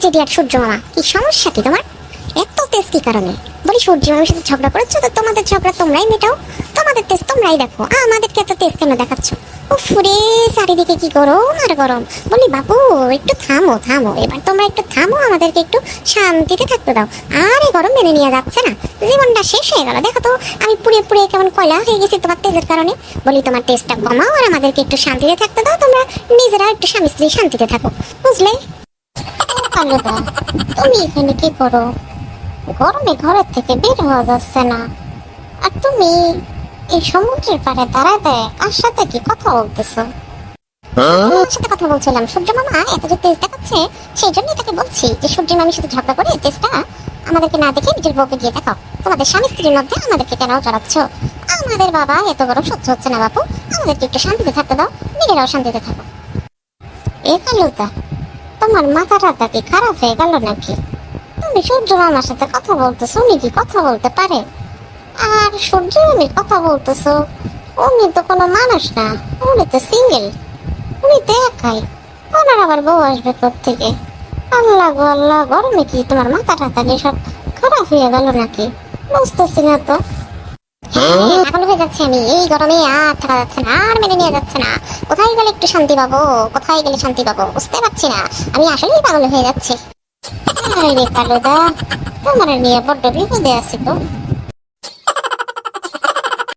আর সূর্য মামা, কি সমস্যা কি তোমার? এত তেজ কি কারণে? বলি সূর্য মামার সাথে ঝগড়া করেছো তো তোমাদের ঝগড়া তোমরাই মেটাও, তোমাদের তেজ তোমরাই দেখো, আমাদেরকে এত তেজ কেন দেখাচ্ছ? উফ রে, চারিদিকে কি গরম আর গরম। বলি বাবু একটু থামো থামো, এবার তোমরা একটু থামো, আমাদেরকে একটু শান্তিতে থাকতে দাও। আর এই গরম মেনে নেওয়া যাচ্ছে না, জীবনটা শেষ হয়ে গেল। দেখো তো আমি পুড়ে পুড়ে কেমন কয়লা হয়ে গেছি তোমার তেজের কারণে। বলি তোমার তেজটা কমাও আর আমাদেরকে একটু শান্তিতে থাকতে দাও, তোমরা নিজেরা একটু স্বামী স্ত্রী শান্তিতে থাকো, বুঝলে? তুমি এখানে কি করো? গরমে ঘরের থেকে বের হওয়া যাচ্ছে না, আর তুমি এই সমুদ্রের পাড়ে দাঁড়ায় কার সাথে কি কথা বলতেছো? আমার সাথে কথা বলছিলাম। সূর্য মামা এত যে তেজ দেখাচ্ছে, সেই জন্যই তাকে বলছি যে সূর্য মামির সাথে ঝগড়া করে তেজটা আমাদেরকে না দেখে নিজের বউকে গিয়ে দেখাও। তোমাদের স্বামী স্ত্রীর মধ্যে আমাদেরকে কেন জড়াচ্ছ? আমাদের বাবা এত গরম সহ্য হচ্ছে না বাপু, আমাদেরকে একটু শান্তিতে থাকতে দাও, নিজেরাও শান্তিতে থাকো। এ কালুদা, তোমার মাথাটা কি খারাপ হয়ে গেল নাকি? তুমি সূর্য মামার সাথে কথা বলতেছো, উনি কি কথা বলতে পারে? আর সূর্য মামির কথা বলতেছো, উনি তো কোনো মানুষ না, উনি তো সিঙ্গেল, উনি তো একাই, ওনার আবার বউ আসবে কোত্থেকে? আল্লাহ গো আল্লাহ, গরমে কি তোমার মাথা টাথা সব খারাপ হয়ে গেল নাকি? বুঝতেছি না তো। হ্যাঁ, পাগল হয়ে যাচ্ছে আমি, এই গরমে আর থাকা যাচ্ছে না, আর মেনে নেওয়া যাচ্ছে না। কোথায় গেলে একটু শান্তি পাবো, কোথায় গেলে শান্তি পাবো বুঝতে পারছি না, আমি আসলেই পাগল হয়ে যাচ্ছি। আরে কালুদা, তোমার নিয়ে বড্ড বিপদে আছি তো।